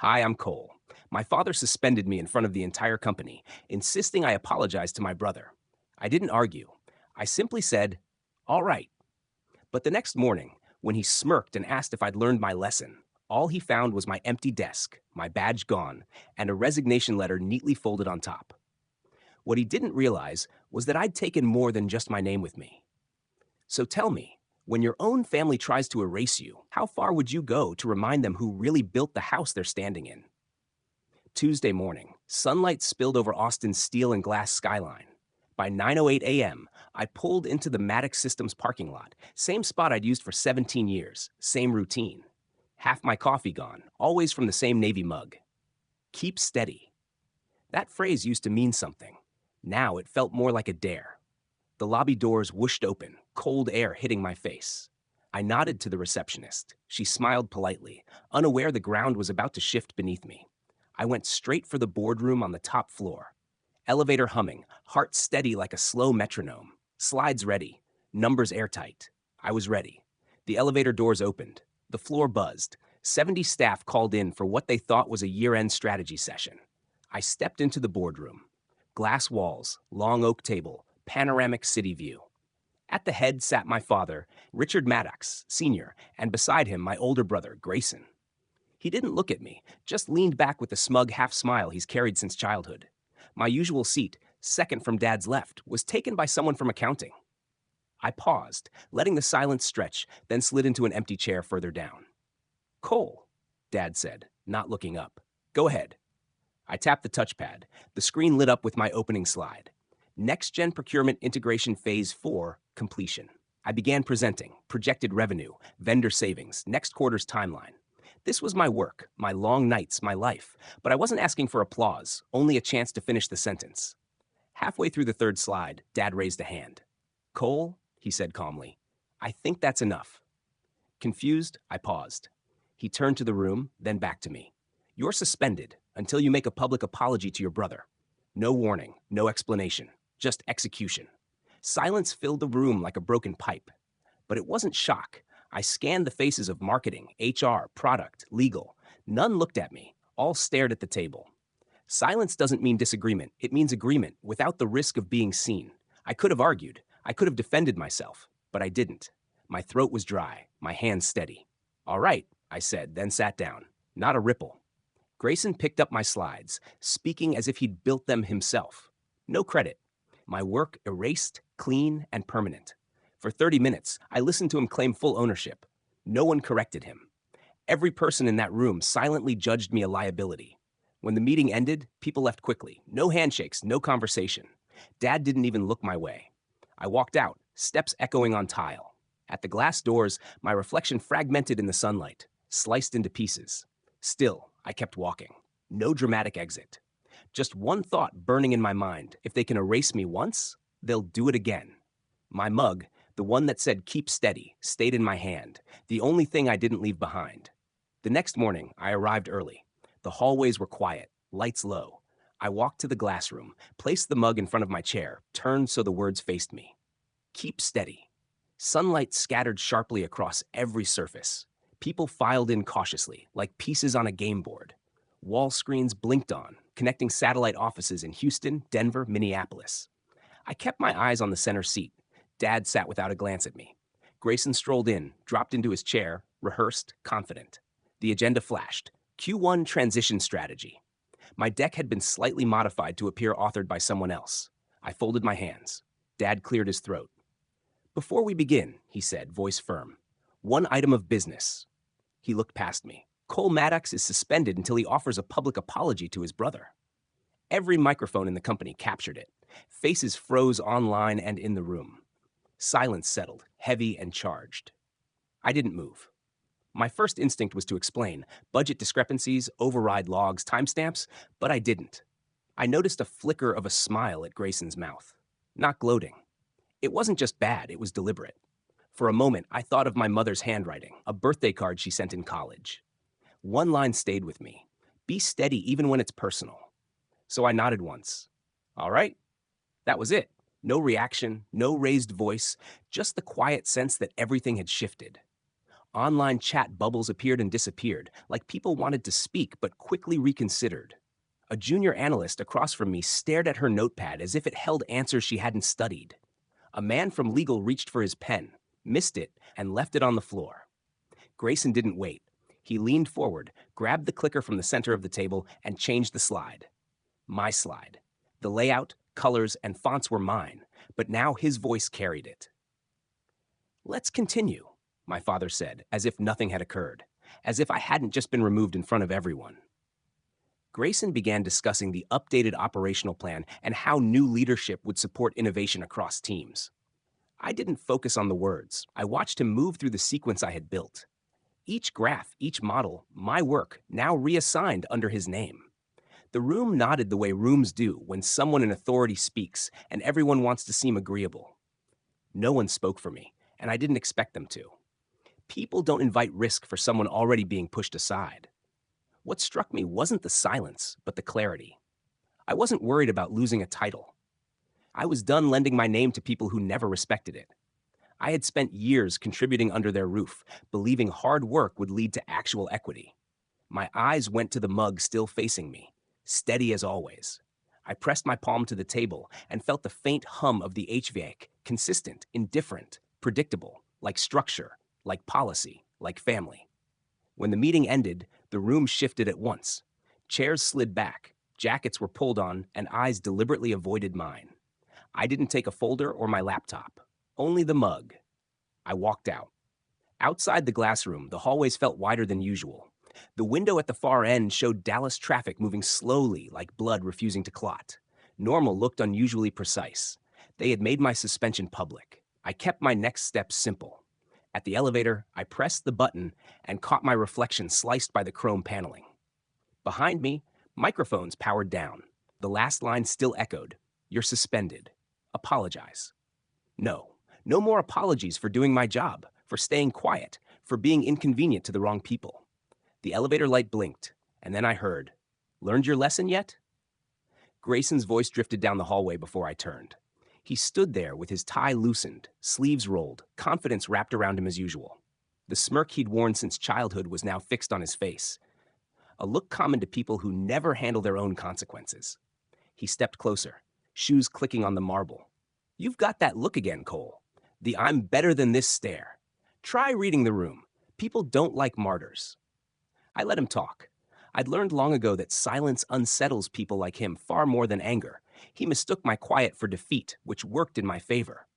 Hi, I'm Cole. My father suspended me in front of the entire company, insisting I apologize to my brother. I didn't argue. I simply said, all right. But the next morning, when he smirked and asked if I'd learned my lesson, all he found was my empty desk, my badge gone, and a resignation letter neatly folded on top. What he didn't realize was that I'd taken more than just my name with me. So tell me, when your own family tries to erase you, how far would you go to remind them who really built the house they're standing in? Tuesday morning, sunlight spilled over Austin's steel and glass skyline. By 9:08 a.m., I pulled into the Maddox Systems parking lot, same spot I'd used for 17 years, same routine. Half my coffee gone, always from the same Navy mug. Keep steady. That phrase used to mean something. Now it felt more like a dare. The lobby doors whooshed open, cold air hitting my face. I nodded to the receptionist. She smiled politely, unaware the ground was about to shift beneath me. I went straight for the boardroom on the top floor. Elevator humming, heart steady like a slow metronome. Slides ready, numbers airtight. I was ready. The elevator doors opened. The floor buzzed. 70 staff called in for what they thought was a year-end strategy session. I stepped into the boardroom. Glass walls, long oak table, panoramic city view. At the head sat my father, Richard Maddox, Sr., and beside him my older brother, Grayson. He didn't look at me, just leaned back with the smug half smile he's carried since childhood. My usual seat, second from Dad's left, was taken by someone from accounting. I paused, letting the silence stretch, then slid into an empty chair further down. Cole, Dad said, not looking up. Go ahead. I tapped the touchpad. The screen lit up with my opening slide. Next Gen Procurement Integration Phase 4, completion. I began presenting, projected revenue, vendor savings, next quarter's timeline. This was my work, my long nights, my life, but I wasn't asking for applause, only a chance to finish the sentence. Halfway through the third slide, Dad raised a hand. Cole, he said calmly, I think that's enough. Confused, I paused. He turned to the room, then back to me. You're suspended until you make a public apology to your brother. No warning, no explanation, just execution. Silence filled the room like a broken pipe. But it wasn't shock. I scanned the faces of marketing, HR, product, legal. None looked at me. All stared at the table. Silence doesn't mean disagreement. It means agreement without the risk of being seen. I could have argued. I could have defended myself, but I didn't. My throat was dry, my hands steady. All right, I said, then sat down. Not a ripple. Grayson picked up my slides, speaking as if he'd built them himself. No credit. My work erased, clean, and permanent. For 30 minutes, I listened to him claim full ownership. No one corrected him. Every person in that room silently judged me a liability. When the meeting ended, people left quickly. No handshakes, no conversation. Dad didn't even look my way. I walked out, steps echoing on tile. At the glass doors, my reflection fragmented in the sunlight, sliced into pieces. Still, I kept walking. No dramatic exit. Just one thought burning in my mind. If they can erase me once, they'll do it again. My mug, the one that said keep steady, stayed in my hand, the only thing I didn't leave behind. The next morning, I arrived early. The hallways were quiet, lights low. I walked to the glass room, placed the mug in front of my chair, turned so the words faced me. Keep steady. Sunlight scattered sharply across every surface. People filed in cautiously, like pieces on a game board. Wall screens blinked on, connecting satellite offices in Houston, Denver, Minneapolis. I kept my eyes on the center seat. Dad sat without a glance at me. Grayson strolled in, dropped into his chair, rehearsed, confident. The agenda flashed. Q1 transition strategy. My deck had been slightly modified to appear authored by someone else. I folded my hands. Dad cleared his throat. Before we begin, he said, voice firm, one item of business. He looked past me. Cole Maddox is suspended until he offers a public apology to his brother. Every microphone in the company captured it. Faces froze online and in the room. Silence settled, heavy and charged. I didn't move. My first instinct was to explain budget discrepancies, override logs, timestamps, but I didn't. I noticed a flicker of a smile at Grayson's mouth. Not gloating. It wasn't just bad, it was deliberate. For a moment, I thought of my mother's handwriting, a birthday card she sent in college. One line stayed with me. Be steady even when it's personal. So I nodded once. All right. That was it. No reaction, no raised voice, just the quiet sense that everything had shifted. Online chat bubbles appeared and disappeared, like people wanted to speak but quickly reconsidered. A junior analyst across from me stared at her notepad as if it held answers she hadn't studied. A man from legal reached for his pen, missed it, and left it on the floor. Grayson didn't wait. He leaned forward, grabbed the clicker from the center of the table, and changed the slide. My slide. The layout, colors, and fonts were mine, but now his voice carried it. "Let's continue," my father said, as if nothing had occurred, as if I hadn't just been removed in front of everyone. Grayson began discussing the updated operational plan and how new leadership would support innovation across teams. I didn't focus on the words. I watched him move through the sequence I had built. Each graph, each model, my work, now reassigned under his name. The room nodded the way rooms do when someone in authority speaks and everyone wants to seem agreeable. No one spoke for me, and I didn't expect them to. People don't invite risk for someone already being pushed aside. What struck me wasn't the silence, but the clarity. I wasn't worried about losing a title. I was done lending my name to people who never respected it. I had spent years contributing under their roof, believing hard work would lead to actual equity. My eyes went to the mug still facing me, steady as always. I pressed my palm to the table and felt the faint hum of the HVAC, consistent, indifferent, predictable, like structure, like policy, like family. When the meeting ended, the room shifted at once. Chairs slid back, jackets were pulled on, and eyes deliberately avoided mine. I didn't take a folder or my laptop, only the mug. I walked out. Outside the glass room, the hallways felt wider than usual. The window at the far end showed Dallas traffic moving slowly, like blood refusing to clot. Normal looked unusually precise. They had made my suspension public. I kept my next steps simple. At the elevator, I pressed the button and caught my reflection sliced by the chrome paneling. Behind me, microphones powered down. The last line still echoed. "You're suspended. Apologize." No, no more apologies for doing my job, for staying quiet, for being inconvenient to the wrong people. The elevator light blinked, and then I heard, "Learned your lesson yet?" Grayson's voice drifted down the hallway before I turned. He stood there with his tie loosened, sleeves rolled, confidence wrapped around him as usual. The smirk he'd worn since childhood was now fixed on his face, a look common to people who never handle their own consequences. He stepped closer, shoes clicking on the marble. "You've got that look again, Cole. The 'I'm better than this' stare. Try reading the room. People don't like martyrs." I let him talk. I'd learned long ago that silence unsettles people like him far more than anger. He mistook my quiet for defeat, which worked in my favor.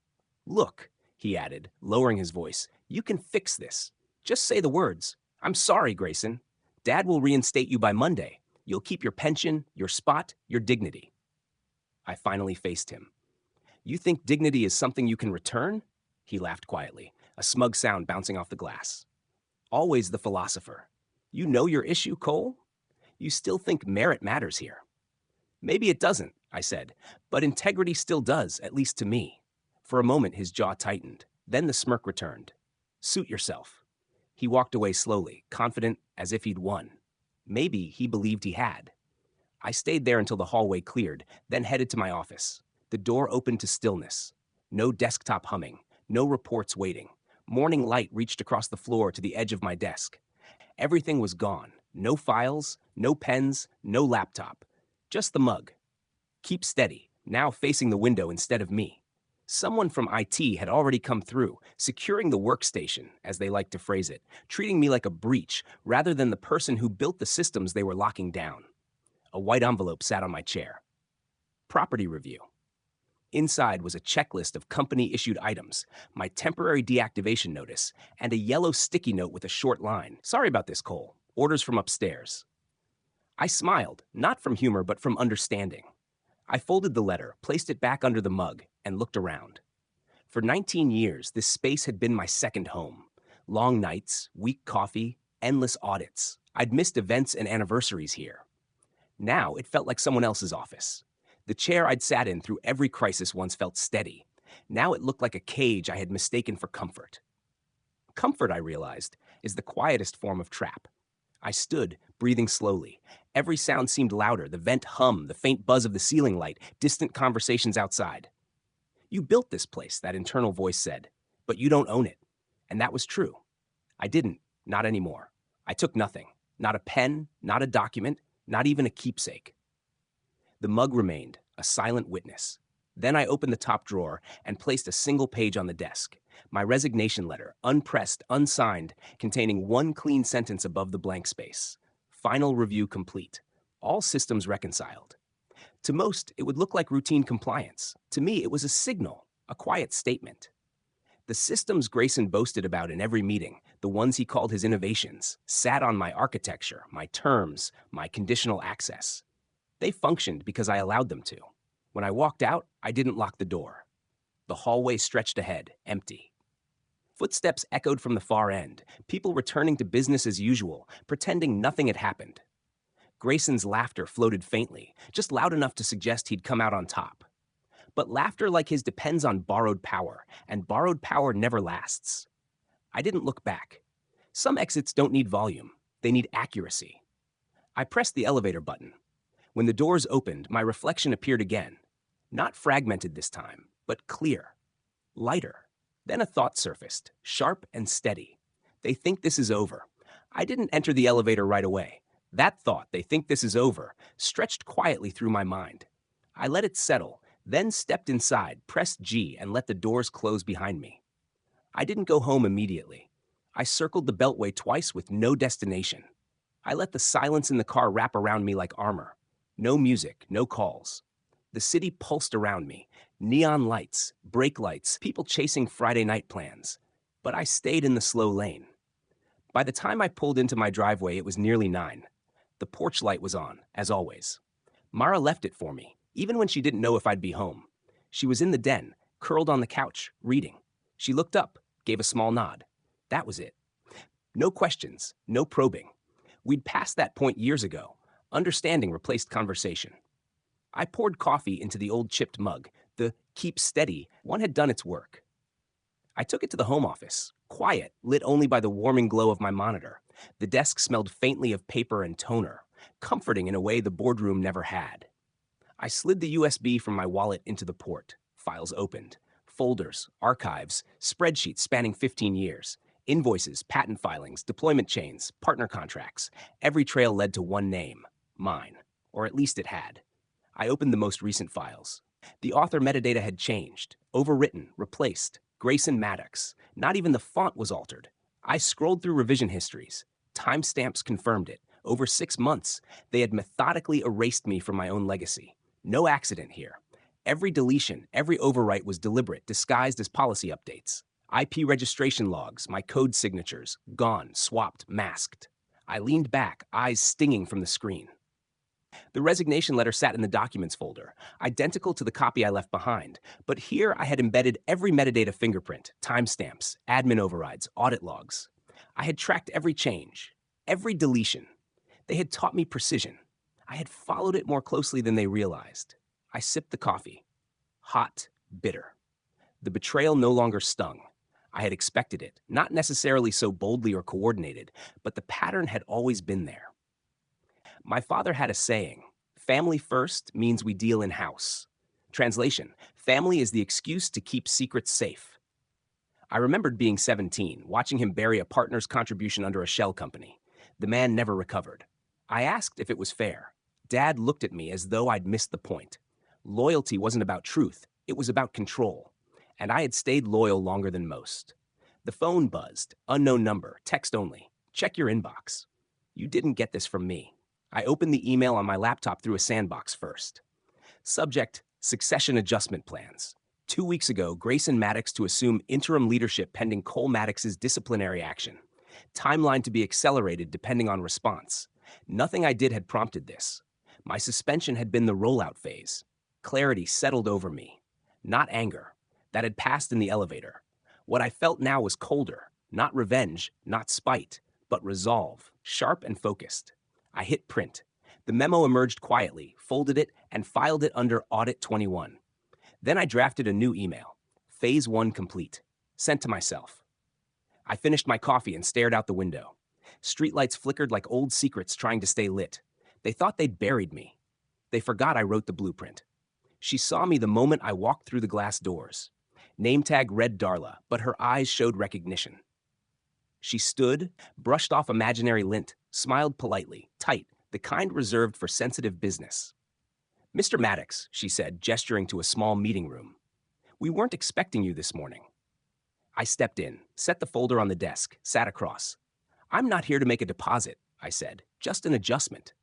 "Look," he added, lowering his voice, "you can fix this. Just say the words. 'I'm sorry, Grayson.' Dad will reinstate you by Monday. You'll keep your pension, your spot, your dignity." I finally faced him. "You think dignity is something you can return?" He laughed quietly, a smug sound bouncing off the glass. "Always the philosopher. You know your issue, Cole? You still think merit matters here." "Maybe it doesn't," I said, "but integrity still does, at least to me." For a moment, his jaw tightened. Then the smirk returned. "Suit yourself." He walked away slowly, confident, as if he'd won. Maybe he believed he had. I stayed there until the hallway cleared, then headed to my office. The door opened to stillness. No desktop humming, no reports waiting. Morning light reached across the floor to the edge of my desk. Everything was gone. No files, no pens, no laptop. Just the mug. "Keep steady," now facing the window instead of me. Someone from IT had already come through, securing the workstation, as they like to phrase it, treating me like a breach rather than the person who built the systems they were locking down. A white envelope sat on my chair. Property review. Inside was a checklist of company-issued items, my temporary deactivation notice, and a yellow sticky note with a short line. "Sorry about this, Cole. Orders from upstairs." I smiled, not from humor but from understanding. I folded the letter, placed it back under the mug, and looked around. For 19 years, this space had been my second home. Long nights, weak coffee, endless audits. I'd missed events and anniversaries here. Now it felt like someone else's office. The chair I'd sat in through every crisis once felt steady. Now it looked like a cage I had mistaken for comfort. Comfort, I realized, is the quietest form of trap. I stood, breathing slowly. Every sound seemed louder, the vent hum, the faint buzz of the ceiling light, distant conversations outside. "You built this place," that internal voice said, "but you don't own it." And that was true. I didn't, not anymore. I took nothing. Not a pen, not a document, not even a keepsake. The mug remained, a silent witness. Then I opened the top drawer and placed a single page on the desk. My resignation letter, unpressed, unsigned, containing one clean sentence above the blank space. Final review complete. All systems reconciled. To most, it would look like routine compliance. To me, it was a signal, a quiet statement. The systems Grayson boasted about in every meeting, the ones he called his innovations, sat on my architecture, my terms, my conditional access. They functioned because I allowed them to. When I walked out, I didn't lock the door. The hallway stretched ahead, empty. Footsteps echoed from the far end, people returning to business as usual, pretending nothing had happened. Grayson's laughter floated faintly, just loud enough to suggest he'd come out on top. But laughter like his depends on borrowed power, and borrowed power never lasts. I didn't look back. Some exits don't need volume, they need accuracy. I pressed the elevator button. When the doors opened, my reflection appeared again. Not fragmented this time, but clear. Lighter. Then a thought surfaced, sharp and steady. They think this is over. I didn't enter the elevator right away. That thought, they think this is over, stretched quietly through my mind. I let it settle, then stepped inside, pressed G, and let the doors close behind me. I didn't go home immediately. I circled the beltway twice with no destination. I let the silence in the car wrap around me like armor. No music, no calls. The city pulsed around me. Neon lights, brake lights, people chasing Friday night plans. But I stayed in the slow lane. By the time I pulled into my driveway, it was nearly 9. The porch light was on, as always. Mara left it for me, even when she didn't know if I'd be home. She was in the den, curled on the couch, reading. She looked up, gave a small nod. That was it. No questions, no probing. We'd passed that point years ago. Understanding replaced conversation. I poured coffee into the old chipped mug. The keep steady one had done its work. I took it to the home office, quiet, lit only by the warming glow of my monitor. The desk smelled faintly of paper and toner, comforting in a way the boardroom never had. I slid the USB from my wallet into the port. Files opened. Folders, archives, spreadsheets spanning 15 years. Invoices, patent filings, deployment chains, partner contracts. Every trail led to one name. Mine. Or at least it had. I opened the most recent files. The author metadata had changed, overwritten, replaced. Grayson Maddox. Not even the font was altered. I scrolled through revision histories. Timestamps confirmed it. Over 6 months, they had methodically erased me from my own legacy. No accident here. Every deletion, every overwrite was deliberate, disguised as policy updates. IP registration logs, my code signatures, gone, swapped, masked. I leaned back, eyes stinging from the screen. The resignation letter sat in the documents folder, identical to the copy I left behind, but here I had embedded every metadata fingerprint, timestamps, admin overrides, audit logs. I had tracked every change, every deletion. They had taught me precision. I had followed it more closely than they realized. I sipped the coffee. Hot, bitter. The betrayal no longer stung. I had expected it, not necessarily so boldly or coordinated, but the pattern had always been there. My father had a saying, family first means we deal in-house. Translation, family is the excuse to keep secrets safe. I remembered being 17, watching him bury a partner's contribution under a shell company. The man never recovered. I asked if it was fair. Dad looked at me as though I'd missed the point. Loyalty wasn't about truth, it was about control. And I had stayed loyal longer than most. The phone buzzed, unknown number, text only. Check your inbox. You didn't get this from me. I opened the email on my laptop through a sandbox first. Subject, succession adjustment plans. 2 weeks ago, Grayson Maddox to assume interim leadership pending Cole Maddox's disciplinary action. Timeline to be accelerated depending on response. Nothing I did had prompted this. My suspension had been the rollout phase. Clarity settled over me. Not anger. That had passed in the elevator. What I felt now was colder. Not revenge, not spite, but resolve, sharp and focused. I hit print. The memo emerged quietly, folded it, and filed it under Audit 21. Then I drafted a new email. Phase 1 complete. Sent to myself. I finished my coffee and stared out the window. Streetlights flickered like old secrets trying to stay lit. They thought they'd buried me. They forgot I wrote the blueprint. She saw me the moment I walked through the glass doors. Name tag read Darla, but her eyes showed recognition. She stood, brushed off imaginary lint, smiled politely, tight, the kind reserved for sensitive business. "Mr. Maddox," she said, gesturing to a small meeting room. "We weren't expecting you this morning." I stepped in, set the folder on the desk, sat across. "I'm not here to make a deposit," I said, "just an adjustment."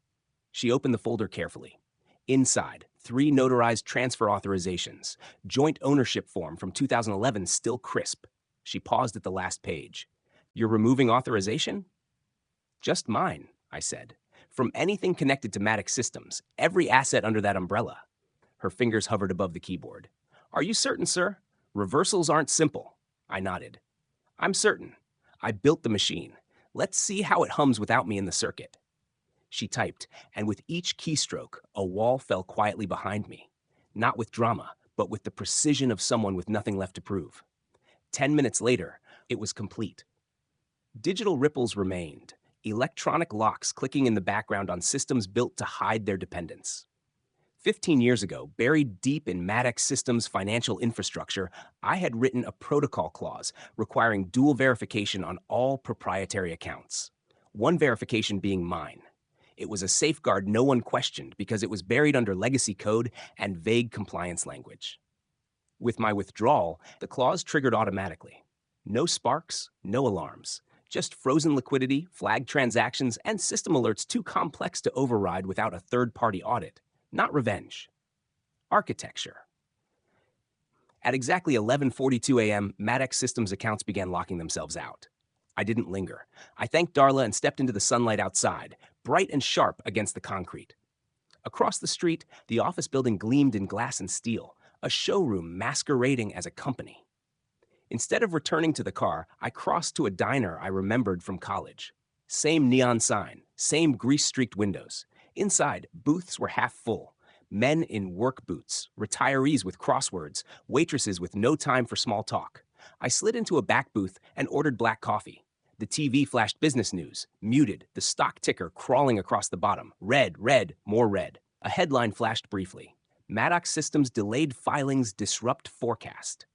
She opened the folder carefully. Inside, 3 notarized transfer authorizations, joint ownership form from 2011 still crisp. She paused at the last page. "You're removing authorization?" "Just mine," I said. "From anything connected to Maddox Systems, every asset under that umbrella." Her fingers hovered above the keyboard. "Are you certain, sir? Reversals aren't simple." I nodded. "I'm certain. I built the machine. Let's see how it hums without me in the circuit." She typed, and with each keystroke, a wall fell quietly behind me. Not with drama, but with the precision of someone with nothing left to prove. 10 minutes later, it was complete. Digital ripples remained, electronic locks clicking in the background on systems built to hide their dependence. 15 years ago, buried deep in Maddox Systems' financial infrastructure, I had written a protocol clause requiring dual verification on all proprietary accounts. One verification being mine. It was a safeguard no one questioned because it was buried under legacy code and vague compliance language. With my withdrawal, the clause triggered automatically. No sparks, no alarms. Just frozen liquidity, flagged transactions, and system alerts too complex to override without a third-party audit. Not revenge. Architecture. At exactly 11:42 a.m., Maddox Systems accounts began locking themselves out. I didn't linger. I thanked Darla and stepped into the sunlight outside, bright and sharp against the concrete. Across the street, the office building gleamed in glass and steel, a showroom masquerading as a company. Instead of returning to the car, I crossed to a diner I remembered from college. Same neon sign, same grease-streaked windows. Inside, booths were half full. Men in work boots, retirees with crosswords, waitresses with no time for small talk. I slid into a back booth and ordered black coffee. The TV flashed business news, muted, the stock ticker crawling across the bottom. Red, red, more red. A headline flashed briefly. Maddox Systems delayed filings disrupt forecast.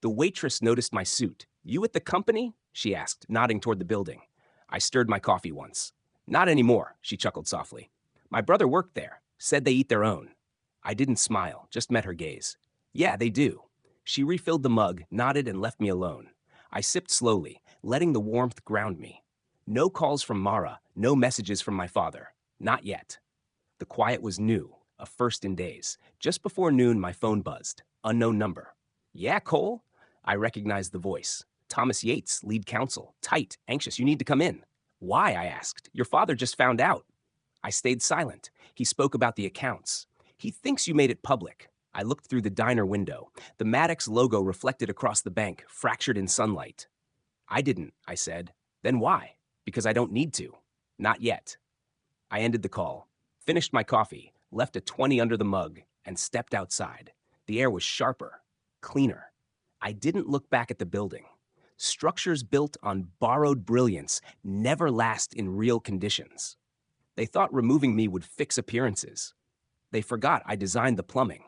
The waitress noticed my suit. "You at the company?" she asked, nodding toward the building. I stirred my coffee once. "Not anymore," she chuckled softly. "My brother worked there. Said they eat their own." I didn't smile, just met her gaze. "Yeah, they do." She refilled the mug, nodded, and left me alone. I sipped slowly, letting the warmth ground me. No calls from Mara, no messages from my father. Not yet. The quiet was new, a first in days. Just before noon, my phone buzzed. Unknown number. "Yeah, Cole?" I recognized the voice. Thomas Yates, lead counsel. Tight, anxious. "You need to come in." "Why?" I asked. "Your father just found out." I stayed silent. He spoke about the accounts. "He thinks you made it public." I looked through the diner window. The Maddox logo reflected across the bank, fractured in sunlight. "I didn't," I said. "Then why?" "Because I don't need to." "Not yet." I ended the call, finished my coffee, left a 20 under the mug, and stepped outside. The air was sharper, cleaner. I didn't look back at the building. Structures built on borrowed brilliance never last in real conditions. They thought removing me would fix appearances. They forgot I designed the plumbing.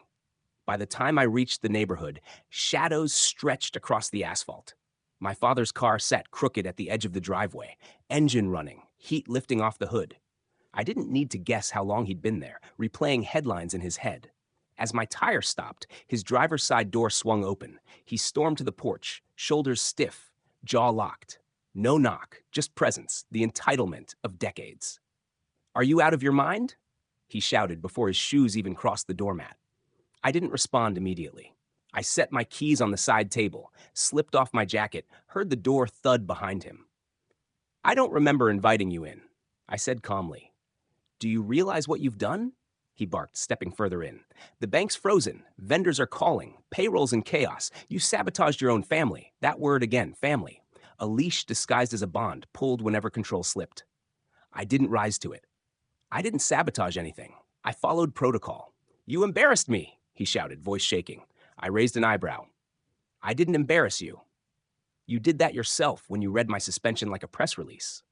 By the time I reached the neighborhood, shadows stretched across the asphalt. My father's car sat crooked at the edge of the driveway, engine running, heat lifting off the hood. I didn't need to guess how long he'd been there, replaying headlines in his head. As my tire stopped, his driver's side door swung open. He stormed to the porch, shoulders stiff, jaw locked. No knock, just presence, the entitlement of decades. "Are you out of your mind?" he shouted before his shoes even crossed the doormat. I didn't respond immediately. I set my keys on the side table, slipped off my jacket, heard the door thud behind him. "I don't remember inviting you in," I said calmly. "Do you realize what you've done?" he barked, stepping further in. "The bank's frozen. Vendors are calling. Payroll's in chaos. You sabotaged your own family. That word again, family. A leash disguised as a bond, pulled whenever control slipped." I didn't rise to it. "I didn't sabotage anything. I followed protocol." "You embarrassed me," he shouted, voice shaking. I raised an eyebrow. "I didn't embarrass you. You did that yourself when you read my suspension like a press release."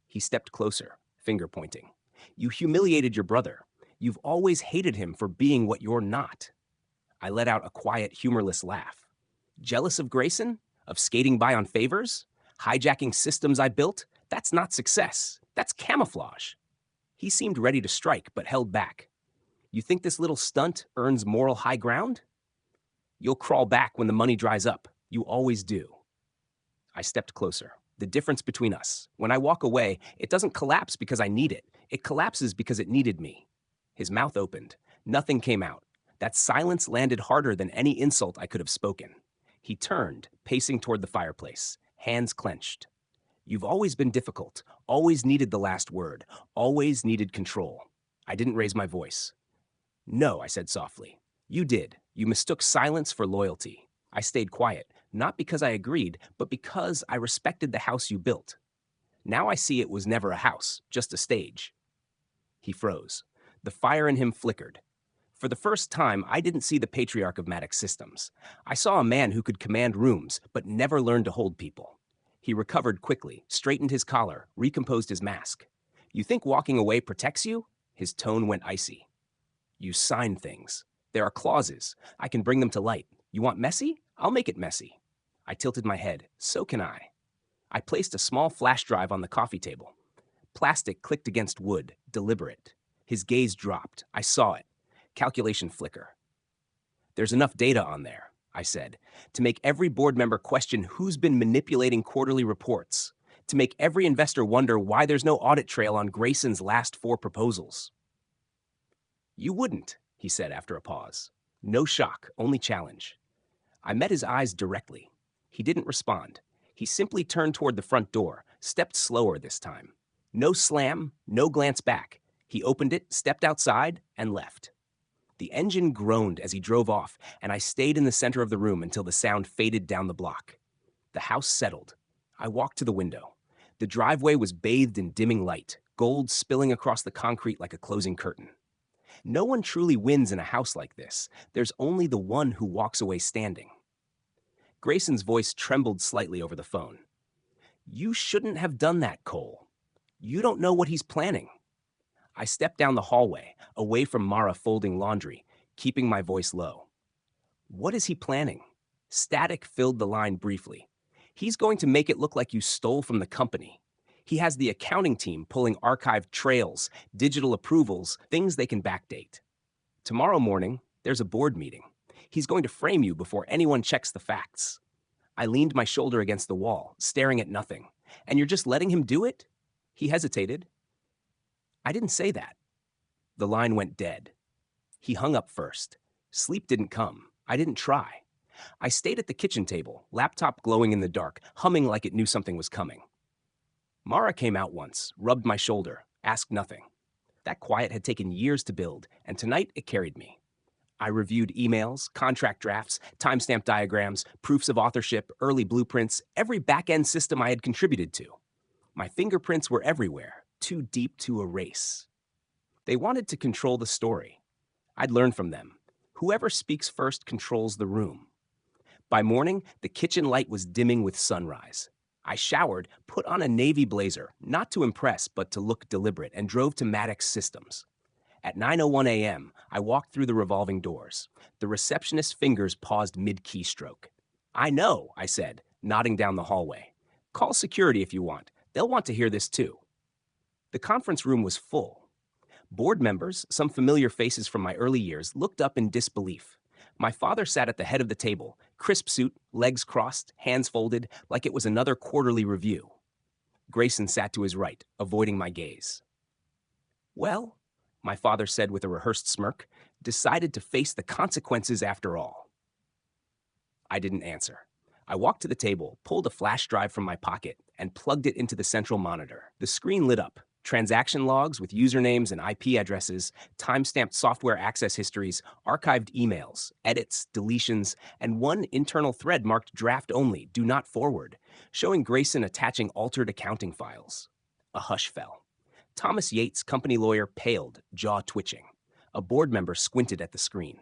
He stepped closer, finger pointing. "You humiliated your brother. You've always hated him for being what you're not." I let out a quiet, humorless laugh. "Jealous of Grayson? Of skating by on favors? Hijacking systems I built? That's not success. That's camouflage. He seemed ready to strike, but held back. You think this little stunt earns moral high ground? You'll crawl back when the money dries up. You always do. I stepped closer. The difference between us. When I walk away, it doesn't collapse because I need it. It collapses because it needed me. His mouth opened. Nothing came out. That silence landed harder than any insult I could have spoken. He turned, pacing toward the fireplace, hands clenched. You've always been difficult, always needed the last word, always needed control. I didn't raise my voice. No, I said softly. You did. You mistook silence for loyalty. I stayed quiet, not because I agreed, but because I respected the house you built. Now I see it was never a house, just a stage. He froze. The fire in him flickered. For the first time, I didn't see the patriarch of Maddox Systems. I saw a man who could command rooms, but never learned to hold people. He recovered quickly, straightened his collar, recomposed his mask. You think walking away protects you? His tone went icy. You sign things. There are clauses. I can bring them to light. You want messy? I'll make it messy. I tilted my head. So can I. I placed a small flash drive on the coffee table. Plastic clicked against wood, deliberate. His gaze dropped. I saw it. Calculation flicker. There's enough data on there, I said, to make every board member question who's been manipulating quarterly reports, to make every investor wonder why there's no audit trail on Grayson's last 4 proposals. You wouldn't, he said after a pause. No shock, only challenge. I met his eyes directly. He didn't respond. He simply turned toward the front door, stepped slower this time. No slam, no glance back. He opened it, stepped outside, and left. The engine groaned as he drove off, and I stayed in the center of the room until the sound faded down the block. The house settled. I walked to the window. The driveway was bathed in dimming light, gold spilling across the concrete like a closing curtain. No one truly wins in a house like this. There's only the one who walks away standing. Grayson's voice trembled slightly over the phone. You shouldn't have done that, Cole. You don't know what he's planning. I stepped down the hallway, away from Mara folding laundry, keeping my voice low. What is he planning? Static filled the line briefly. He's going to make it look like you stole from the company. He has the accounting team pulling archived trails, digital approvals, things they can backdate. Tomorrow morning, there's a board meeting. He's going to frame you before anyone checks the facts. I leaned my shoulder against the wall, staring at nothing. And you're just letting him do it? He hesitated. I didn't say that. The line went dead. He hung up first. Sleep didn't come. I didn't try. I stayed at the kitchen table, laptop glowing in the dark, humming like it knew something was coming. Mara came out once, rubbed my shoulder, asked nothing. That quiet had taken years to build, and tonight it carried me. I reviewed emails, contract drafts, timestamp diagrams, proofs of authorship, early blueprints, every back-end system I had contributed to. My fingerprints were everywhere, too deep to erase. They wanted to control the story. I'd learned from them. Whoever speaks first controls the room. By morning, the kitchen light was dimming with sunrise. I showered, put on a navy blazer, not to impress, but to look deliberate, and drove to Maddox Systems. At 9:01 a.m., I walked through the revolving doors. The receptionist's fingers paused mid-keystroke. I know, I said, nodding down the hallway. Call security if you want. They'll want to hear this too. The conference room was full. Board members, some familiar faces from my early years, looked up in disbelief. My father sat at the head of the table, crisp suit, legs crossed, hands folded, like it was another quarterly review. Grayson sat to his right, avoiding my gaze. Well, my father said with a rehearsed smirk, decided to face the consequences after all. I didn't answer. I walked to the table, pulled a flash drive from my pocket, and plugged it into the central monitor. The screen lit up. Transaction logs with usernames and IP addresses, time-stamped software access histories, archived emails, edits, deletions, and one internal thread marked draft only, do not forward, showing Grayson attaching altered accounting files. A hush fell. Thomas Yates, company lawyer, paled, jaw twitching. A board member squinted at the screen.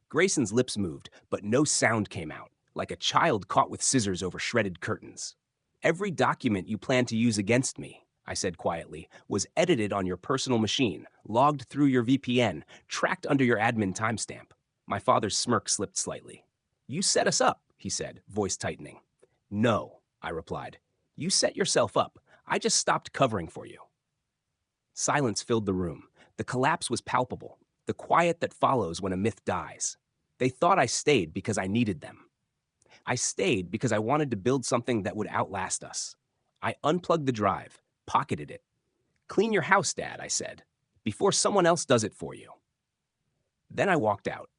Grayson's lips moved, but no sound came out, like a child caught with scissors over shredded curtains. Every document you plan to use against me, I said quietly, was edited on your personal machine, logged through your VPN, tracked under your admin timestamp. My father's smirk slipped slightly. You set us up, he said, voice tightening. No, I replied. You set yourself up. I just stopped covering for you. Silence filled the room. The collapse was palpable, the quiet that follows when a myth dies. They thought I stayed because I needed them. I stayed because I wanted to build something that would outlast us. I unplugged the drive, pocketed it. Clean your house, Dad, I said, before someone else does it for you. Then I walked out.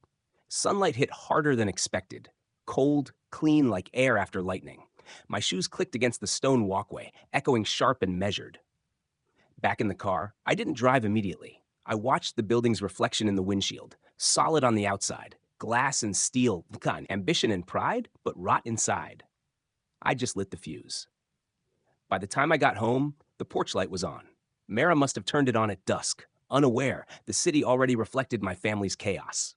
Sunlight hit harder than expected, cold, clean like air after lightning. My shoes clicked against the stone walkway, echoing sharp and measured. Back in the car, I didn't drive immediately. I watched the building's reflection in the windshield, solid on the outside, glass and steel, ambition and pride, but rot inside. I just lit the fuse. By the time I got home, the porch light was on. Mara must have turned it on at dusk, unaware the city already reflected my family's chaos.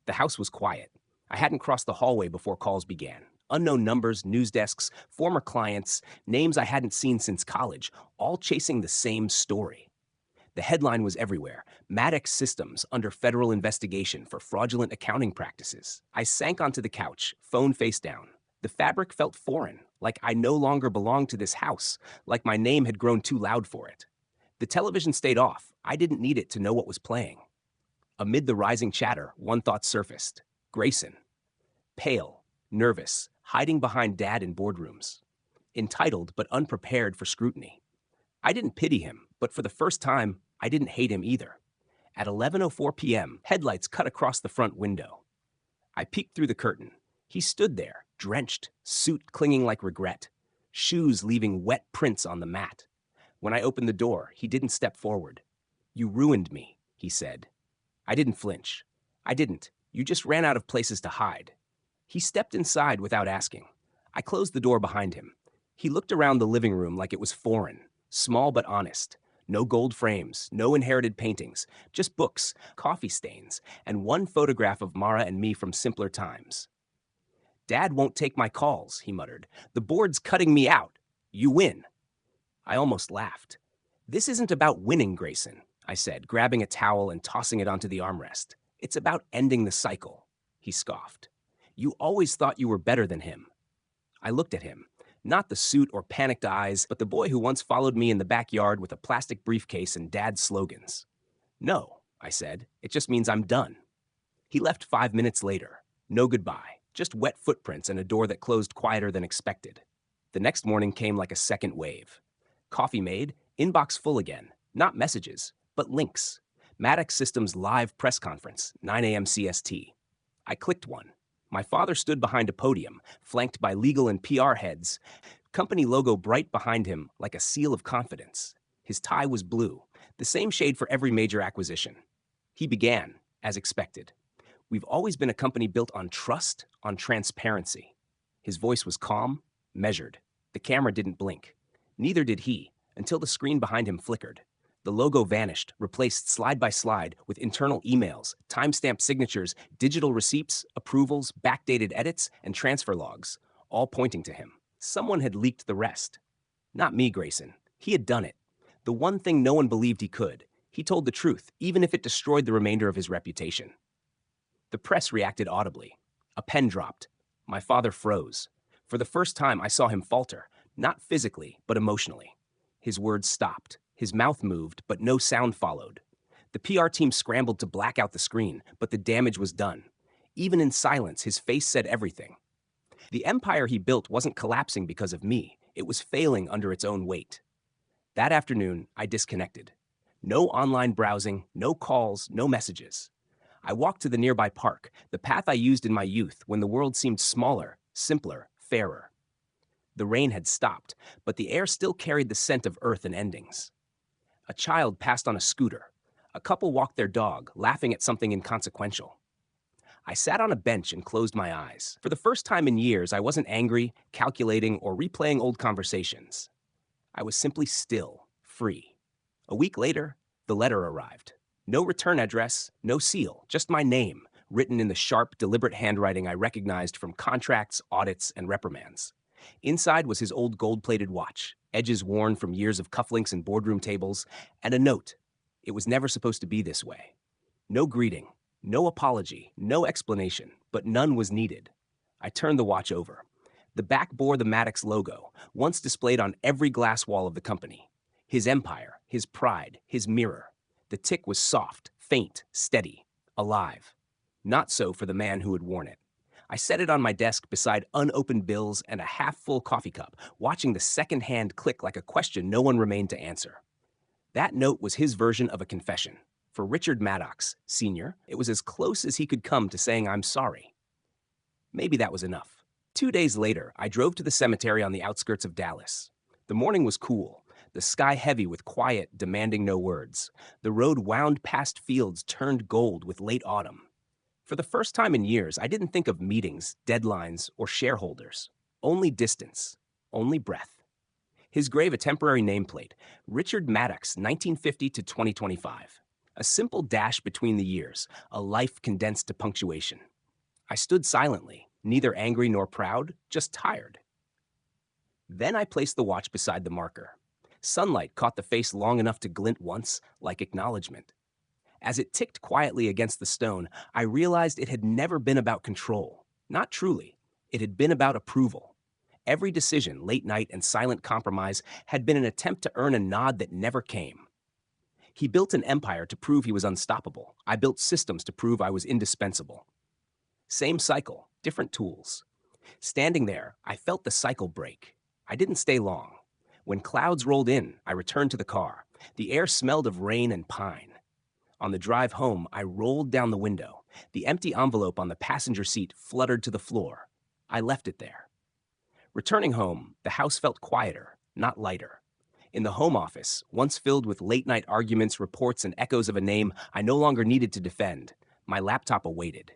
The house was quiet. I hadn't crossed the hallway before calls began. Unknown numbers, news desks, former clients, names I hadn't seen since college, all chasing the same story. The headline was everywhere: Maddox Systems under federal investigation for fraudulent accounting practices. I sank onto the couch, phone face down. The fabric felt foreign, like I no longer belonged to this house, like my name had grown too loud for it. The television stayed off. I didn't need it to know what was playing. Amid the rising chatter, one thought surfaced: Grayson. Pale, nervous, hiding behind Dad in boardrooms. Entitled but unprepared for scrutiny. I didn't pity him, but for the first time, I didn't hate him either. At 11:04 p.m., headlights cut across the front window. I peeked through the curtain. He stood there, drenched, suit clinging like regret, shoes leaving wet prints on the mat. When I opened the door, he didn't step forward. "You ruined me," he said. I didn't flinch. "I didn't. You just ran out of places to hide." He stepped inside without asking. I closed the door behind him. He looked around the living room like it was foreign, small but honest. No gold frames, no inherited paintings, just books, coffee stains, and one photograph of Mara and me from simpler times. "Dad won't take my calls," he muttered. "The board's cutting me out. You win." I almost laughed. "This isn't about winning, Grayson," I said, grabbing a towel and tossing it onto the armrest. "It's about ending the cycle." He scoffed. "You always thought you were better than him." I looked at him. Not the suit or panicked eyes, but the boy who once followed me in the backyard with a plastic briefcase and Dad's slogans. "No," I said. "It just means I'm done." He left 5 minutes later. No goodbye, just wet footprints and a door that closed quieter than expected. The next morning came like a second wave. Coffee made, inbox full again. Not messages, but links. Maddox Systems live press conference, 9 a.m. CST. I clicked one. My father stood behind a podium, flanked by legal and PR heads, company logo bright behind him like a seal of confidence. His tie was blue, the same shade for every major acquisition. He began, as expected. "We've always been a company built on trust, on transparency." His voice was calm, measured. The camera didn't blink. Neither did he, until the screen behind him flickered. The logo vanished, replaced slide by slide with internal emails, timestamped signatures, digital receipts, approvals, backdated edits, and transfer logs, all pointing to him. Someone had leaked the rest. Not me, Grayson. He had done it. The one thing no one believed he could. He told the truth, even if it destroyed the remainder of his reputation. The press reacted audibly. A pen dropped. My father froze. For the first time, I saw him falter, not physically, but emotionally. His words stopped. His mouth moved, but no sound followed. The PR team scrambled to black out the screen, but the damage was done. Even in silence, his face said everything. The empire he built wasn't collapsing because of me. It was failing under its own weight. That afternoon, I disconnected. No online browsing, no calls, no messages. I walked to the nearby park, the path I used in my youth when the world seemed smaller, simpler, fairer. The rain had stopped, but the air still carried the scent of earth and endings. A child passed on a scooter. A couple walked their dog, laughing at something inconsequential. I sat on a bench and closed my eyes. For the first time in years, I wasn't angry, calculating, or replaying old conversations. I was simply still, free. A week later, the letter arrived. No return address, no seal, just my name, written in the sharp, deliberate handwriting I recognized from contracts, audits, and reprimands. Inside was his old gold-plated watch, edges worn from years of cufflinks and boardroom tables, and a note. It was never supposed to be this way. No greeting, no apology, no explanation, but none was needed. I turned the watch over. The back bore the Maddox logo, once displayed on every glass wall of the company. His empire, his pride, his mirror. The tick was soft, faint, steady, alive. Not so for the man who had worn it. I set it on my desk beside unopened bills and a half-full coffee cup, watching the second hand click like a question no one remained to answer. That note was his version of a confession. For Richard Maddox, Sr., it was as close as he could come to saying I'm sorry. Maybe that was enough. 2 days later, I drove to the cemetery on the outskirts of Dallas. The morning was cool, the sky heavy with quiet, demanding no words. The road wound past fields turned gold with late autumn. For the first time in years, I didn't think of meetings, deadlines, or shareholders. Only distance, only breath. His grave a temporary nameplate, Richard Maddox, 1950 to 2025. A simple dash between the years, a life condensed to punctuation. I stood silently, neither angry nor proud, just tired. Then I placed the watch beside the marker. Sunlight caught the face long enough to glint once, like acknowledgement. As it ticked quietly against the stone, I realized it had never been about control. Not truly. It had been about approval. Every decision, late night and silent compromise, had been an attempt to earn a nod that never came. He built an empire to prove he was unstoppable. I built systems to prove I was indispensable. Same cycle, different tools. Standing there, I felt the cycle break. I didn't stay long. When clouds rolled in, I returned to the car. The air smelled of rain and pine. On the drive home, I rolled down the window. The empty envelope on the passenger seat fluttered to the floor. I left it there. Returning home, the house felt quieter, not lighter. In the home office, once filled with late-night arguments, reports, and echoes of a name I no longer needed to defend, my laptop awaited.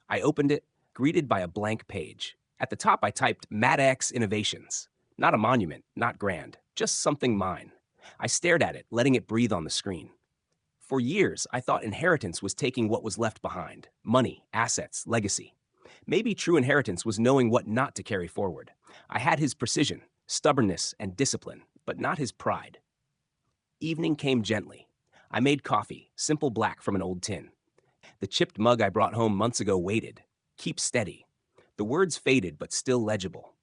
I opened it, greeted by a blank page. At the top, I typed MadX Innovations. Not a monument, not grand, just something mine. I stared at it, letting it breathe on the screen. For years, I thought inheritance was taking what was left behind. Money, assets, legacy. Maybe true inheritance was knowing what not to carry forward. I had his precision, stubbornness, and discipline, but not his pride. Evening came gently. I made coffee, simple black from an old tin. The chipped mug I brought home months ago waited. Keep steady. The words faded, but still legible.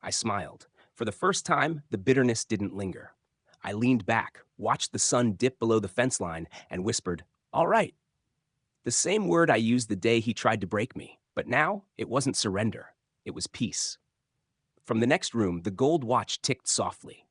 I smiled. For the first time, the bitterness didn't linger. I leaned back, watched the sun dip below the fence line, and whispered, "All right." The same word I used the day he tried to break me, but now it wasn't surrender. It was peace. From the next room, the gold watch ticked softly.